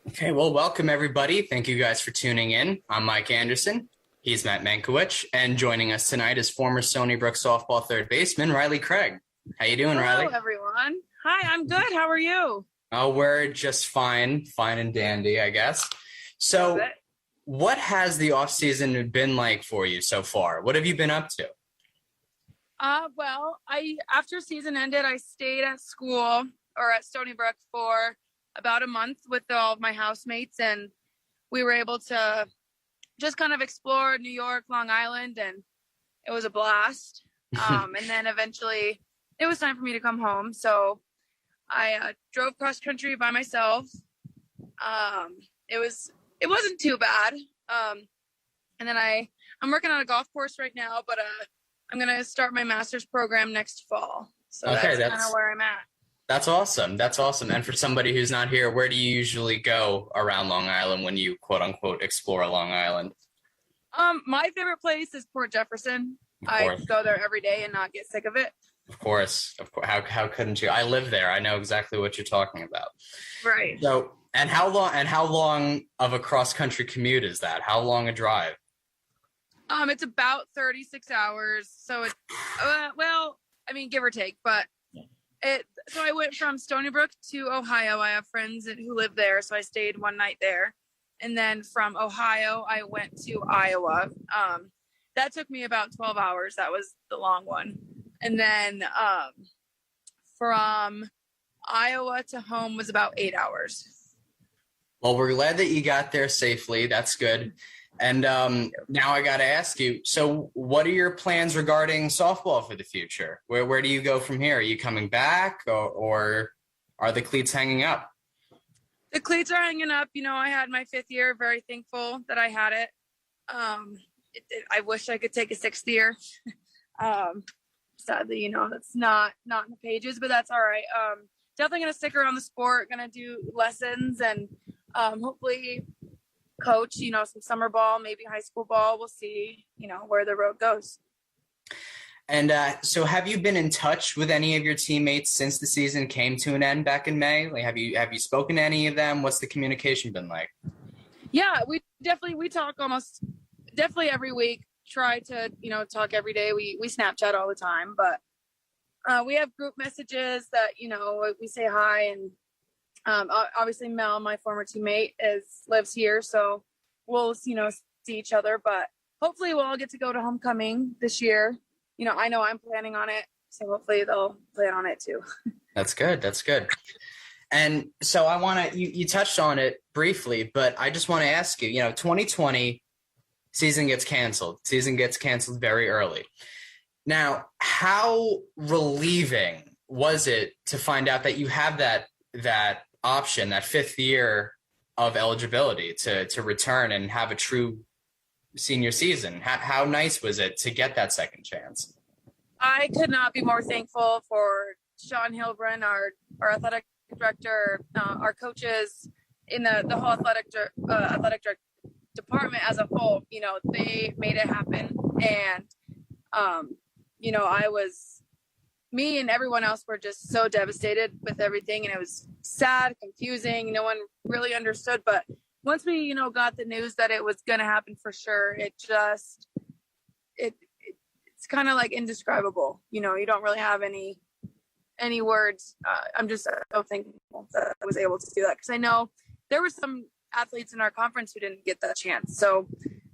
Okay, well, welcome everybody. Thank you guys for tuning in. I'm Mike Anderson. He's Matt Mankiewicz, and joining us tonight is former Stony Brook softball third baseman Riley Craig. How you doing, Hello, Riley? everyone. Hi, I'm good. How are you? Oh, we're just fine and dandy, I guess. Love So, it. what has the off season been like for you so far? What have you been up to? Well, I after season ended, I stayed at school or at Stony Brook for about a month with all of my housemates, and we were able to just kind of explore New York, Long Island, and it was a blast. And then eventually, it was time for me to come home, so I drove cross country by myself. It wasn't too bad. And then I'm working on a golf course right now, but I'm gonna start my master's program next fall. So Okay, that's kind of where I'm at. That's awesome. That's awesome. And for somebody who's not here, where do you usually go around Long Island when you quote unquote explore Long Island? My favorite place is Port Jefferson. Of I course. go there every day and not get sick of it. Of course. How couldn't you? I live there. I know exactly what you're talking about. Right. So, and how long of a cross country commute is that? How long a drive? It's about 36 hours. So it, well, I mean, give or take, but so I went from Stony Brook to Ohio. I have friends who live there, so I stayed one night there. And then from Ohio, I went to Iowa. That took me about 12 hours. That was the long one. And then from Iowa to home was about 8 hours. Well, we're glad that you got there safely. That's good. And now I got to ask you, so what are your plans regarding softball for the future? Where do you go from here? Are you coming back or are the cleats hanging up? The cleats are hanging up. You know, I had my 5th year, very thankful that I had it. I wish I could take a 6th year. Sadly, you know, that's not in the pages, but that's all right. Definitely going to stick around the sport, going to do lessons and hopefully coach, you know, some summer ball, maybe high school ball. We'll see, you know, where the road goes. And so have you been in touch with any of your teammates since the season came to an end back in May? Like, have you spoken to any of them? What's the communication been like? Yeah, we talk almost definitely every week. Try to, you know, talk every day. We Snapchat all the time, but we have group messages that, you know, we say hi. And obviously Mel, my former teammate, lives here, so we'll, you know, see each other. But hopefully we'll all get to go to homecoming this year. You know I'm planning on it, so hopefully they'll plan on it too. That's good. That's good. And so I want to, you touched on it briefly, but I just want to ask you, you know, 2020 season gets canceled. Season gets canceled very early. Now, how relieving was it to find out that you have that option, that 5th year of eligibility to return and have a true senior season? How nice was it to get that second chance? I could not be more thankful for Sean Hilbrun, our athletic director, our coaches in the whole athletic department as a whole. You know, they made it happen. And, you know, me and everyone else were just so devastated with everything. And it was sad, confusing. No one really understood. But once we, you know, got the news that it was going to happen for sure, it's kind of like indescribable. You know, you don't really have any words. I'm just so thankful that I was able to do that, because I know there were some athletes in our conference who didn't get that chance. So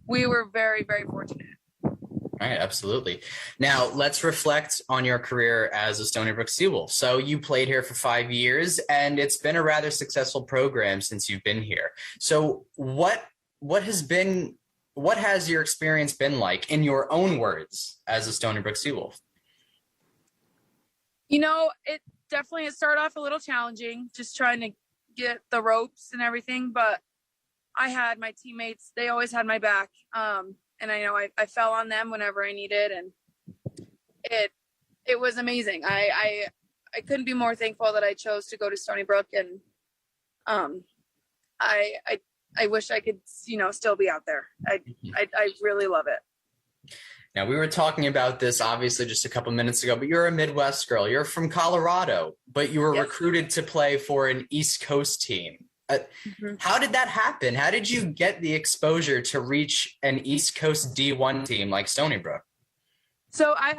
we were very, very fortunate. All right, absolutely. Now let's reflect on your career as a Stony Brook Seawolf. So you played here for 5 years, and it's been a rather successful program since you've been here. So what has your experience been like, in your own words, as a Stony Brook Seawolf? You know, it started off a little challenging, just trying to get the ropes and everything. But I had my teammates; they always had my back. And I know I fell on them whenever I needed, and it was amazing. I couldn't be more thankful that I chose to go to Stony Brook, and I wish I could, you know, still be out there. I really love it. Now, we were talking about this obviously just a couple minutes ago, but you're a Midwest girl. You're from Colorado, but you were Yes. recruited to play for an East Coast team. How did that happen? How did you get the exposure to reach an East Coast D1 team like Stony Brook? So I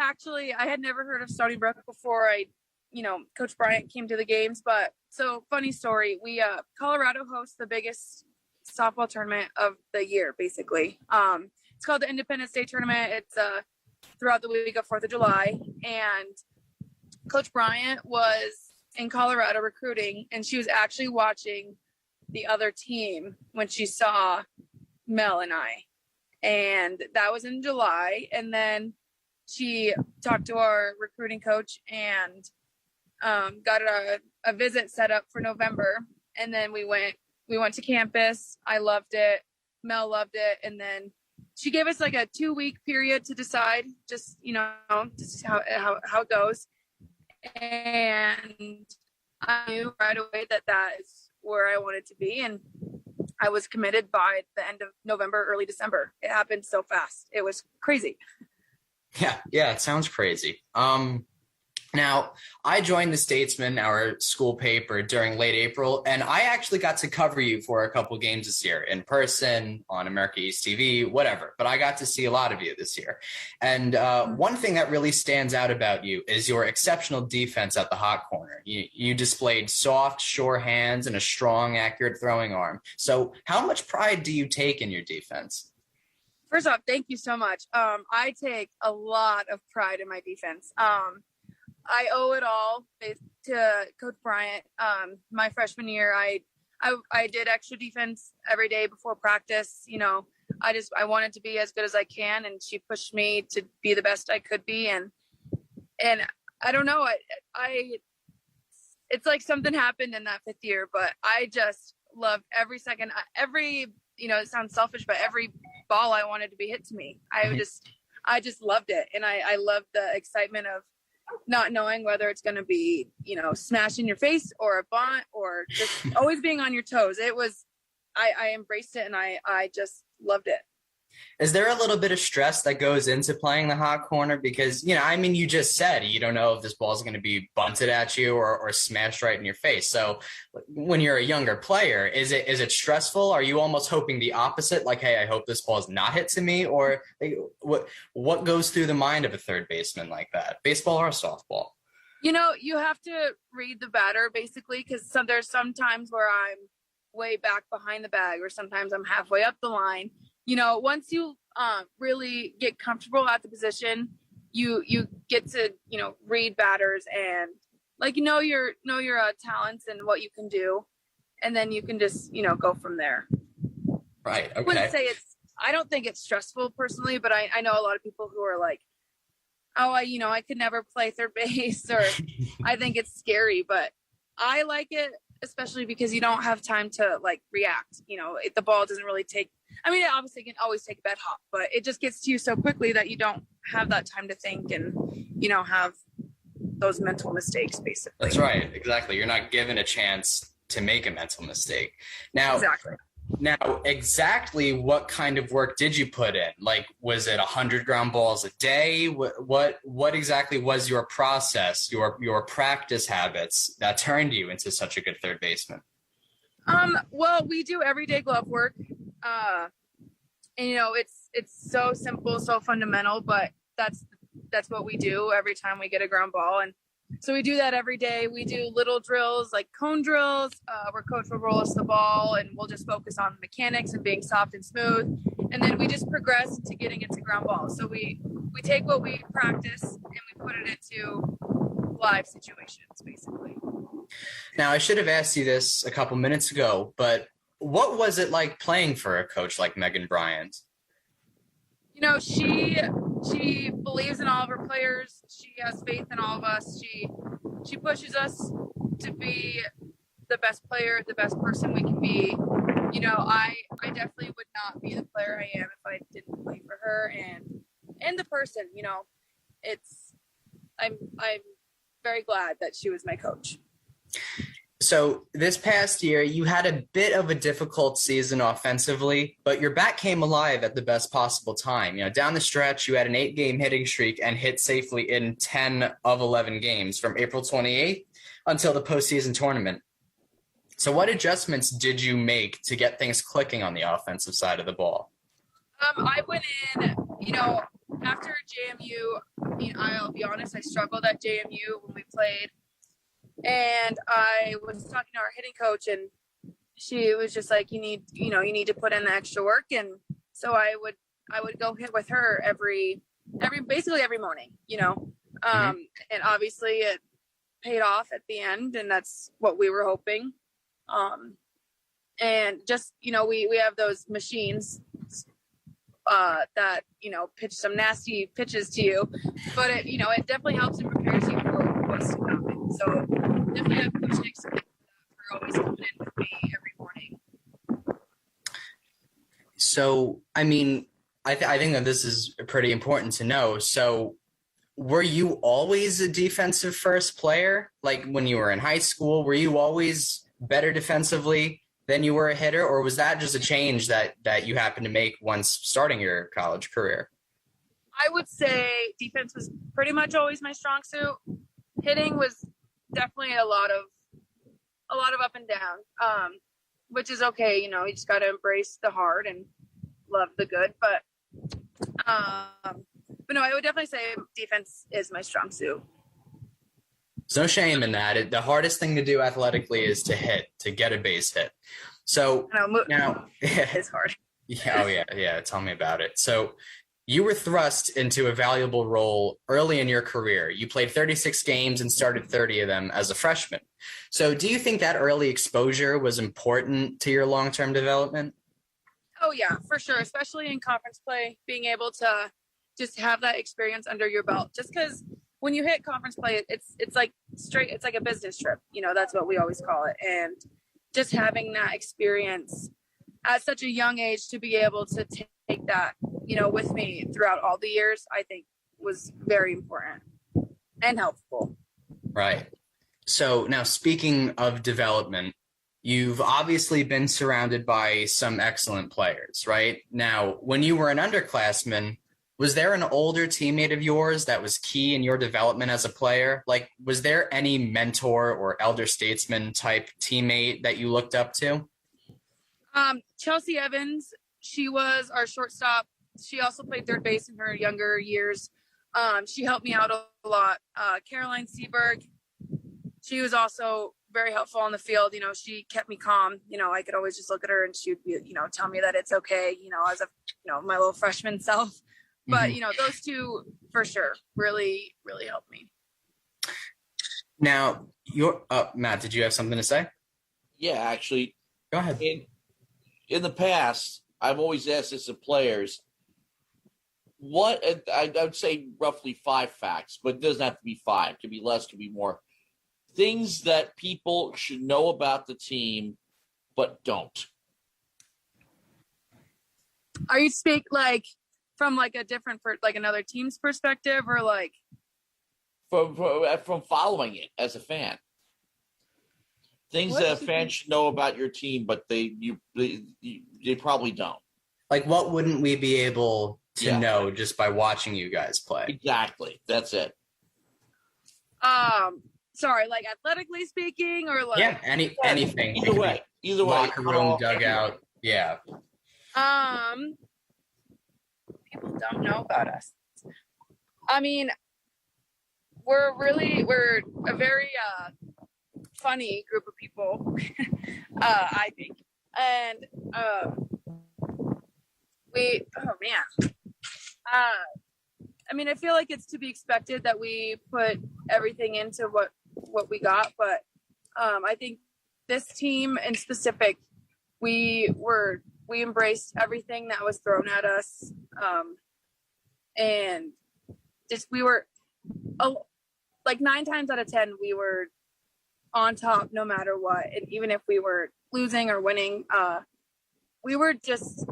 had never heard of Stony Brook before Coach Bryant came to the games. But so funny story, Colorado hosts the biggest softball tournament of the year, basically. It's called the Independence Day Tournament. It's throughout the week of 4th of July. And Coach Bryant was in Colorado recruiting, and she was actually watching the other team when she saw Mel and I. And that was in July. And then she talked to our recruiting coach and got a visit set up for November. And then we went to campus. I loved it. Mel loved it. And then she gave us like a 2-week period to decide just how it goes. And I knew right away that is where I wanted to be. And I was committed by the end of November, early December. It happened so fast. It was crazy. Yeah, it sounds crazy. Now, I joined the Statesman, our school paper, during late April, and I actually got to cover you for a couple games this year in person, on America East TV, whatever. But I got to see a lot of you this year. And one thing that really stands out about you is your exceptional defense at the hot corner. You displayed soft, sure hands and a strong, accurate throwing arm. So how much pride do you take in your defense? First off, thank you so much. I take a lot of pride in my defense. I owe it all to Coach Bryant. My freshman year, I did extra defense every day before practice. I wanted to be as good as I can, and she pushed me to be the best I could be. And I don't know, it's like something happened in that 5th year, but I just loved every second, it sounds selfish, but every ball I wanted to be hit to me. I just loved it. And I loved the excitement of not knowing whether it's going to be, smashed in your face or a bunt or just always being on your toes. It was, I embraced it, and I just loved it. Is there a little bit of stress that goes into playing the hot corner? Because, you just said you don't know if this ball is going to be bunted at you or smashed right in your face. So when you're a younger player, is it stressful? Are you almost hoping the opposite? Like, hey, I hope this ball is not hit to me? Or what goes through the mind of a third baseman like that? Baseball or softball? You have to read the batter, basically, because there's some times where I'm way back behind the bag, or sometimes I'm halfway up the line. Once you really get comfortable at the position, you get to, read batters and your talents and what you can do. And then you can just, go from there. Right. Okay. I wouldn't say I don't think it's stressful personally, but I know a lot of people who are like, oh, I could never play third base, or I think it's scary, but I like it, especially because you don't have time to react. The ball doesn't really take, it obviously can always take a bad hop, but it just gets to you so quickly that you don't have that time to think and, have those mental mistakes, basically. That's right. Exactly. You're not given a chance to make a mental mistake. Now, exactly what kind of work did you put in? Was it 100 ground balls a day? What exactly was your process, your practice habits that turned you into such a good third baseman? Well, we do everyday glove work. And it's so simple, so fundamental, but that's what we do every time we get a ground ball. And so we do that every day. We do little drills like cone drills, where coach will roll us the ball and we'll just focus on mechanics and being soft and smooth. And then we just progress to getting into ground balls. So we take what we practice and we put it into live situations, basically. Now, I should have asked you this a couple minutes ago, but what was it like playing for a coach like Megan Bryant? She believes in all of her players. She has faith in all of us. She pushes us to be the best player, the best person we can be. I definitely would not be the player I am if I didn't play for her and the person. I'm very glad that she was my coach. So this past year, you had a bit of a difficult season offensively, but your bat came alive at the best possible time. Down the stretch, you had an 8-game hitting streak and hit safely in 10 of 11 games from April 28th until the postseason tournament. So what adjustments did you make to get things clicking on the offensive side of the ball? I went in, after JMU. I mean, I'll be honest, I struggled at JMU when we played. And I was talking to our hitting coach, and she was just like, you need to put in the extra work. And so I would go hit with her basically every morning, and obviously it paid off at the end, and that's what we were hoping. And just, we have those machines that, pitch some nasty pitches to you, but it definitely helps and prepares you for what's coming. So definitely have Coach Nick for always coming in with me every morning. So, I mean, I think that this is pretty important to know. So were you always a defensive first player? Like when you were in high school, were you always better defensively than you were a hitter, or was that just a change that you happened to make once starting your college career? I would say defense was pretty much always my strong suit. Hitting was definitely a lot of up and down, which is okay. You just got to embrace the hard and love the good. But no, I would definitely say defense is my strong suit. There's no shame in that. The hardest thing to do athletically is to get a base hit. So now it's hard. Yeah. Tell me about it. So you were thrust into a valuable role early in your career. You played 36 games and started 30 of them as a freshman. So do you think that early exposure was important to your long-term development? Oh yeah, for sure. Especially in conference play, being able to just have that experience under your belt. Just because when you hit conference play, it's like it's like a business trip. That's what we always call it. And just having that experience at such a young age to be able to take that, with me throughout all the years, I think was very important and helpful. Right. So now, speaking of development, you've obviously been surrounded by some excellent players, right? Now, when you were an underclassman, was there an older teammate of yours that was key in your development as a player? Like, was there any mentor or elder statesman type teammate that you looked up to? Chelsea Evans, she was our shortstop. She also played third base in her younger years. She helped me out a lot. Caroline Seberg, she was also very helpful on the field. She kept me calm. I could always just look at her and she'd be, tell me that it's okay, as my little freshman self. But, those two for sure really, really helped me. Now, Matt, did you have something to say? Yeah, actually. Go ahead. In the past, I've always asked this of players, I would say roughly 5 facts, but it doesn't have to be 5. It could be less, it could be more. Things that people should know about the team, but don't. Are you speak from a different, another team's perspective, or from following it as a fan? Things that a fan should know about your team, but they probably don't. Like, what wouldn't we be able to know just by watching you guys play? Exactly. That's it. Sorry, athletically speaking, or anything. Either way. Locker room, dugout. Yeah. People don't know about us. I mean, we're a very funny group of people, I think. And I feel like it's to be expected that we put everything into what we got, but I think this team in specific, we embraced everything that was thrown at us, and just we were 9 times out of 10 we were on top no matter what, and even if we were losing or winning, we were just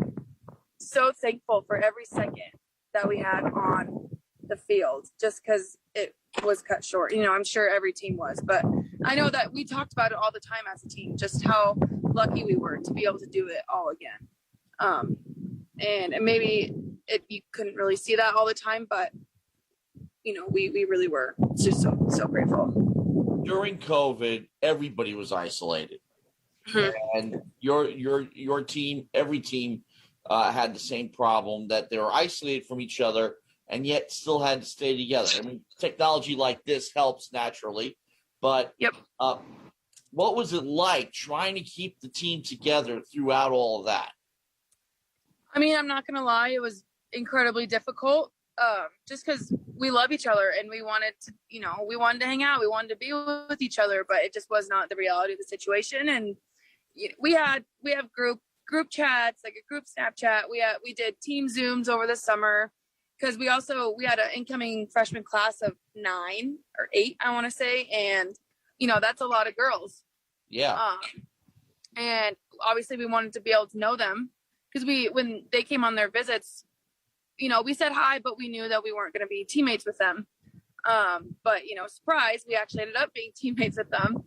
so thankful for every second that we had on the field, just because it was cut short. I'm sure every team was, but I know that we talked about it all the time as a team, just how lucky we were to be able to do it all again. And maybe you couldn't really see that all the time, but we really were just so grateful. During COVID, everybody was isolated. And your team, every team had the same problem, that they were isolated from each other and yet still had to stay together. I mean, technology like this helps naturally, but Yep. What was it like trying to keep the team together throughout all of that? I mean, I'm not going to lie. It was incredibly difficult just because we love each other and we wanted to, we wanted to hang out. We wanted to be with each other, but it just was not the reality of the situation. And we have group chats, like a group Snapchat. We did team Zooms over the summer because we had an incoming freshman class of 9 or 8, I want to say. And, that's a lot of girls. Yeah. And obviously we wanted to be able to know them because when they came on their visits, we said hi, but we knew that we weren't going to be teammates with them. But, surprise, we actually ended up being teammates with them.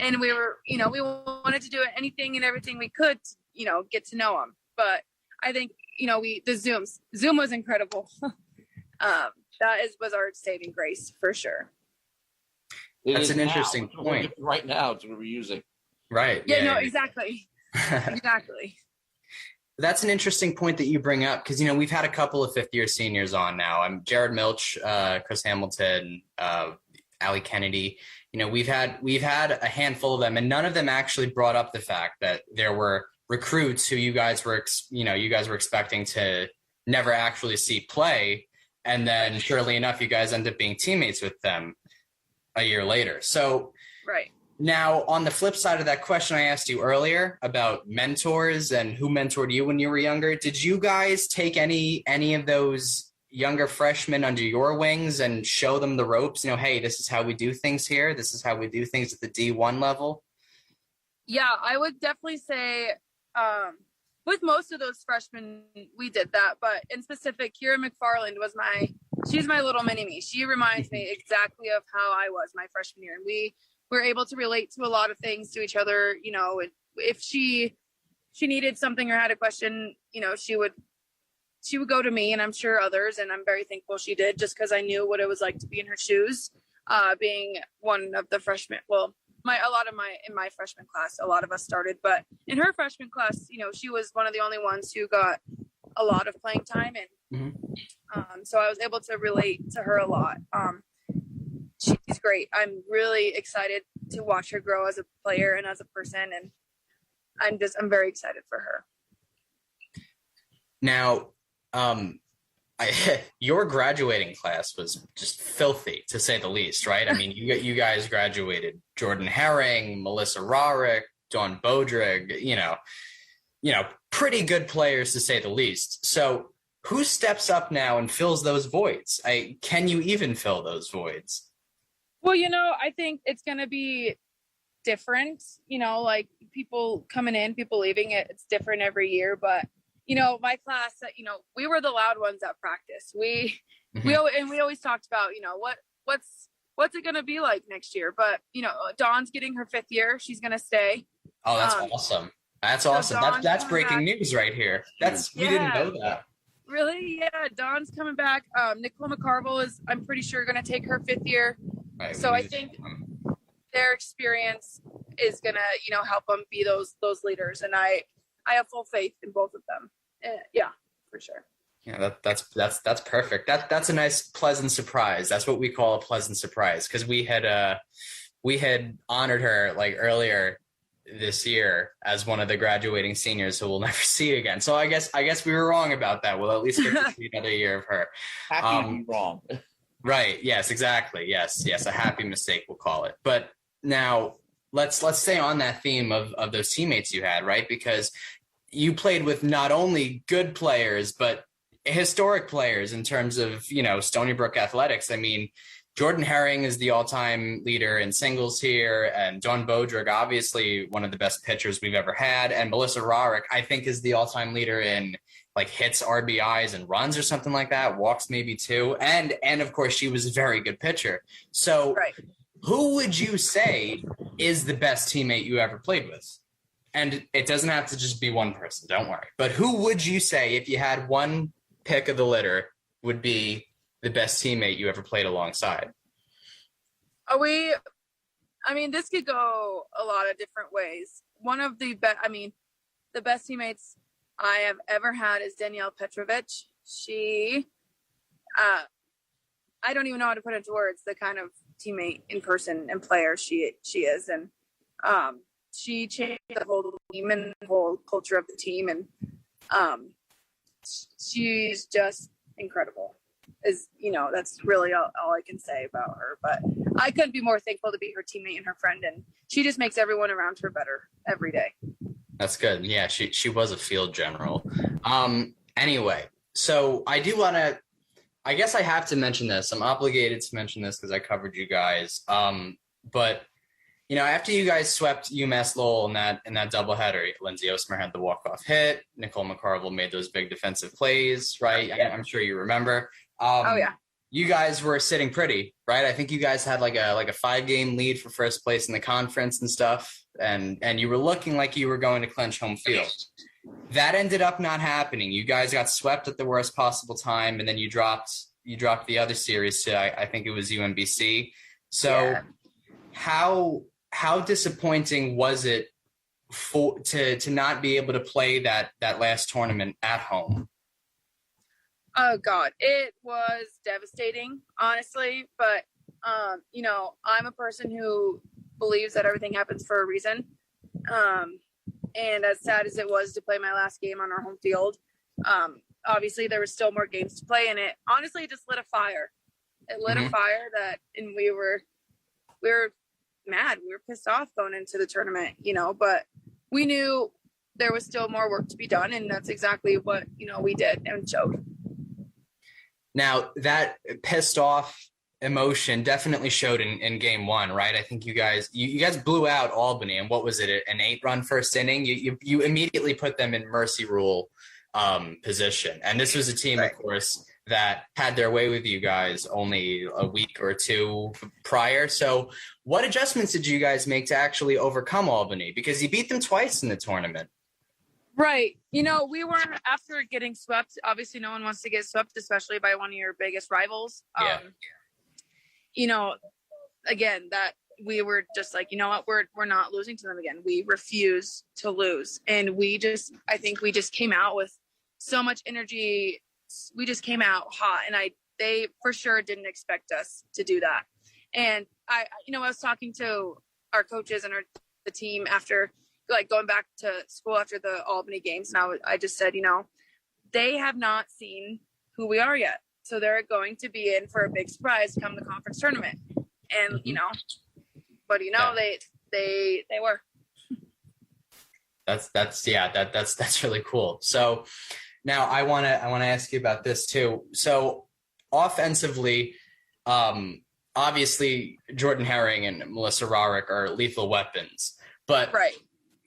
And we were, we wanted to do anything and everything we could to, get to know them. But I think, Zoom was incredible. Was our saving grace for sure. That's an interesting point. Right now, it's what we're using. Right. Yeah, exactly. Exactly. That's an interesting point that you bring up because, we've had a couple of fifth-year seniors on now. I'm Jared Milch, Chris Hamilton, Allie Kennedy. We've had a handful of them, and none of them actually brought up the fact that there were recruits who you guys were expecting to never actually see play, and then surely enough, you guys end up being teammates with them a year later. So, right. Now, on the flip side of that question I asked you earlier about mentors and who mentored you when you were younger, did you guys take any of those younger freshmen under your wings and show them the ropes? Hey, this is how we do things here. This is how we do things at the D1 level. Yeah, I would definitely say with most of those freshmen, we did that. But in specific, Kira McFarland she's my little mini-me. She reminds me exactly of how I was my freshman year. And we were able to relate to a lot of things to each other. If she needed something or had a question, she would go to me, and I'm sure others, and I'm very thankful she did, just because I knew what it was like to be in her shoes, being one of the freshmen. Well, in my freshman class, a lot of us started, but in her freshman class, she was one of the only ones who got a lot of playing time, and so I was able to relate to her a lot. She's great. I'm really excited to watch her grow as a player and as a person, and I'm very excited for her. Now, your graduating class was just filthy, to say the least, right? I mean, you guys graduated Jordan Herring, Melissa Rarick, Dawn Bodrig, pretty good players, to say the least. So who steps up now and fills those voids? Can you even fill those voids? Well, I think it's going to be different, like people coming in, people leaving. It's different every year. But, my class, we were the loud ones at practice. We always talked about, what's it going to be like next year? But, Dawn's getting her 5th year. She's going to stay. Oh, that's awesome. That's awesome. That's breaking news right here. We didn't know that. Really? Yeah. Dawn's coming back. Nicole McCarville is, I'm pretty sure, going to take her 5th year. Right, so I think their experience is gonna, help them be those leaders, and I have full faith in both of them. Yeah, for sure. Yeah, that's perfect. That's a nice pleasant surprise. That's what we call a pleasant surprise, because we had honored her like earlier this year as one of the graduating seniors who we'll never see again. So I guess we were wrong about that. We'll at least get to see another year of her. Happy to be wrong. Right. Yes, exactly. Yes. A happy mistake, we'll call it. But now let's stay on that theme of those teammates you had, right? Because you played with not only good players, but historic players in terms of, Stony Brook athletics. I mean, Jordan Herring is the all-time leader in singles here, and Dawn Bodrig, obviously one of the best pitchers we've ever had, and Melissa Rarick, I think, is the all-time leader in like hits, RBIs, and runs or something like that, walks maybe too, and of course she was a very good pitcher. So right. Who would you say is the best teammate you ever played with? And it doesn't have to just be one person, don't worry. But who would you say, if you had one pick of the litter, would be the best teammate you ever played alongside? This could go a lot of different ways. one of the best. I mean, the best teammates I have ever had is Danielle Petrovic. She, I don't even know how to put into words the kind of teammate in person and player she is, and she changed the whole team and the whole culture of the team, and she's just incredible. That's really all I can say about her. But I couldn't be more thankful to be her teammate and her friend, and she just makes everyone around her better every day. That's good. Yeah, she was a field general. Anyway, so I do want to. I guess I have to mention this. I'm obligated to mention this because I covered you guys. But after you guys swept UMass Lowell in that doubleheader, Lindsay Osmer had the walk-off hit. Nicole McCarville made those big defensive plays, right? Yeah. I'm sure you remember. Oh yeah. You guys were sitting pretty, right? I think you guys had like a 5-game lead for first place in the conference and stuff, and you were looking like you were going to clinch home field. That ended up not happening. You guys got swept at the worst possible time, and then you dropped the other series to I think it was UMBC. So yeah. How disappointing was it to not be able to play that last tournament at home? Oh God, it was devastating, honestly. But I'm a person who believes that everything happens for a reason. And as sad as it was to play my last game on our home field, obviously there was still more games to play, and it honestly just lit a fire. It lit a fire and we were mad. We were pissed off going into the tournament, but we knew there was still more work to be done, and that's exactly what, we did and showed. Now, that pissed off emotion definitely showed in game one, right? I think you guys blew out Albany, and what was it, an 8-run first inning? You immediately put them in mercy rule position, and this was a team, of course, that had their way with you guys only a week or two prior. So what adjustments did you guys make to actually overcome Albany? Because you beat them twice in the tournament. Right. We were, after getting swept, obviously no one wants to get swept, especially by one of your biggest rivals. Yeah. Again, that we were just like, you know what, we're not losing to them again. We refuse to lose. And I think we just came out with so much energy. We just came out hot, and they for sure didn't expect us to do that. And I was talking to our coaches and the team after, like, going back to school after the Albany games, and I just said, they have not seen who we are yet, so they're going to be in for a big surprise come the conference tournament. And but they were. That's really cool. So now I want to ask you about this too. So offensively, obviously Jordan Herring and Melissa Rarick are lethal weapons, but right.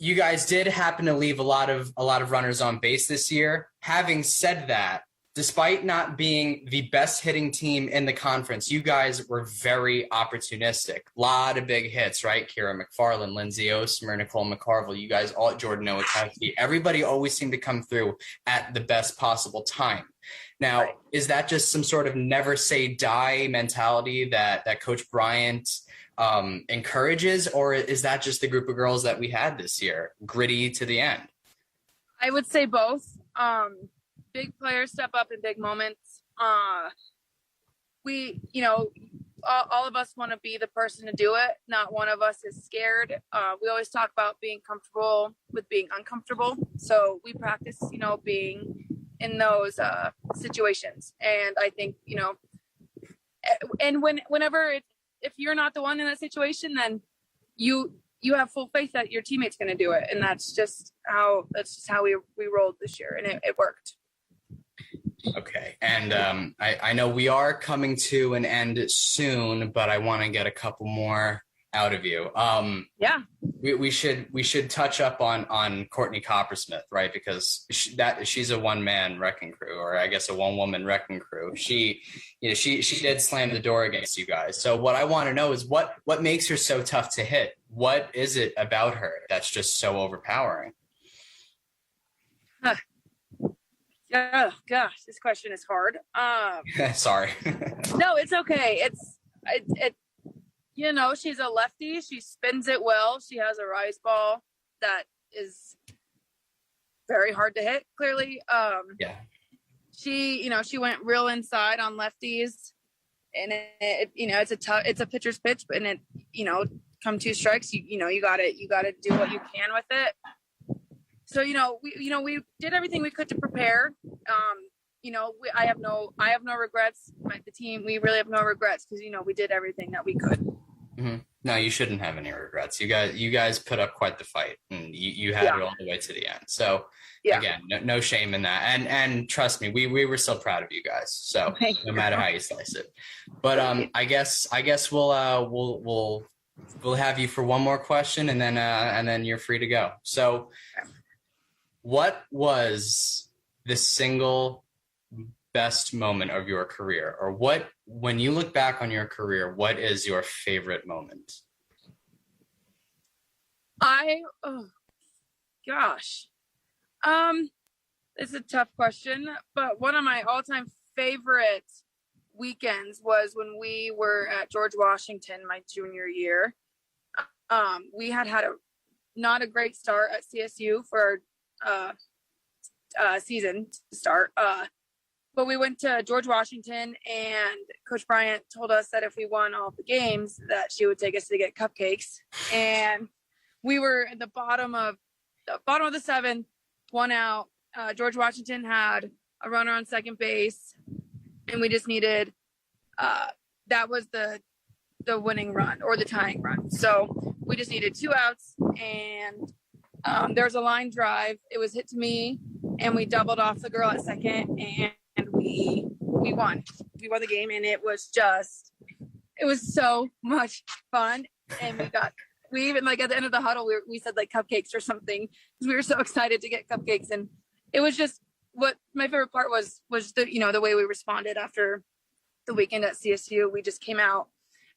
You guys did happen to leave a lot of runners on base this year. Having said that, despite not being the best hitting team in the conference, you guys were very opportunistic. A lot of big hits, right? Kira McFarland, Lindsay Osmer, Nicole McCarville, you guys all, Jordan Nowakowski, everybody always seemed to come through at the best possible time. Now, right. Is that just some sort of never say die mentality that Coach Bryant encourages, or is that just the group of girls that we had this year, gritty to the end? I would say both. Big players step up in big moments. We, all of us want to be the person to do it. Not one of us is scared. We always talk about being comfortable with being uncomfortable. So we practice, being in those situations. And I think, and whenever if you're not the one in that situation, then you have full faith that your teammate's going to do it. And that's just how we rolled this year, and it worked. Okay. And I know we are coming to an end soon, but I want to get a couple more out of you. Yeah. We should touch up on Courtney Coppersmith, right? Because she's a one-man wrecking crew, or I guess a one-woman wrecking crew. She did slam the door against you guys. So what I want to know is what makes her so tough to hit? What is it about her that's just so overpowering? Oh gosh, this question is hard. Sorry. No, it's okay. It's she's a lefty. She spins it well. She has a rise ball. that is very hard to hit, clearly. Yeah. She went real inside on lefties, and it's a pitcher's pitch, and it, come 2 strikes, you gotta do what you can with it. So, we did everything we could to prepare. I have no regrets. The team, we really have no regrets because, we did everything that we could. Mm-hmm. No, you shouldn't have any regrets. You guys put up quite the fight, and you had it all the way to the end. So again, no shame in that. And trust me, we were so proud of you guys. So no matter how you slice it. But I guess we'll have you for one more question, and then you're free to go. So what was the single best moment of your career, or when you look back on your career, what is your favorite moment? It's a tough question, but one of my all-time favorite weekends was when we were at George Washington my junior year. We had not a great start at CSU for season to start, but we went to George Washington, and Coach Bryant told us that if we won all the games, that she would take us to get cupcakes. And we were at the bottom of the 7th, 1 out. George Washington had a runner on second base, and we just needed that was the winning run or the tying run. So we just needed 2 outs, and there was a line drive. It was hit to me, and we doubled off the girl at second, and we won. We won the game, and it was so much fun. And we even like at the end of the huddle, we said like cupcakes or something because we were so excited to get cupcakes. And it was just, what my favorite part was the way we responded after the weekend at CSU. We just came out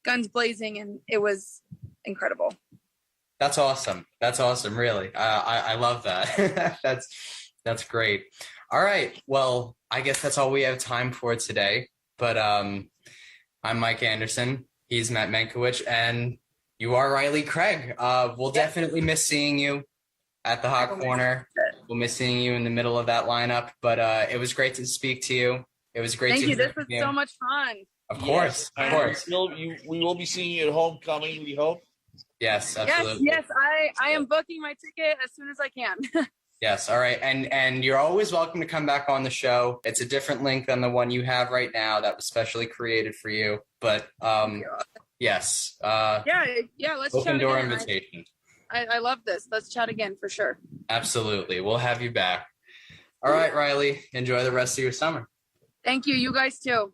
guns blazing, and it was incredible. That's awesome. Really. I love that. That's great. All right. Well, I guess that's all we have time for today, but I'm Mike Anderson. He's Matt Mankiewicz, and you are Riley Craig. We'll definitely miss seeing you at the hot corner. We'll miss seeing you in the middle of that lineup, but it was great to speak to you. It was great. Thank you. This was so much fun. Of course. We will be seeing you at homecoming, we hope. Yes, absolutely. Yes. I am booking my ticket as soon as I can. Yes. All right. And you're always welcome to come back on the show. It's a different link than the one you have right now that was specially created for you. But yes. Let's open chat door again. invitation. I love this. Let's chat again for sure. Absolutely. We'll have you back. All right, Riley. Enjoy the rest of your summer. Thank you. You guys too.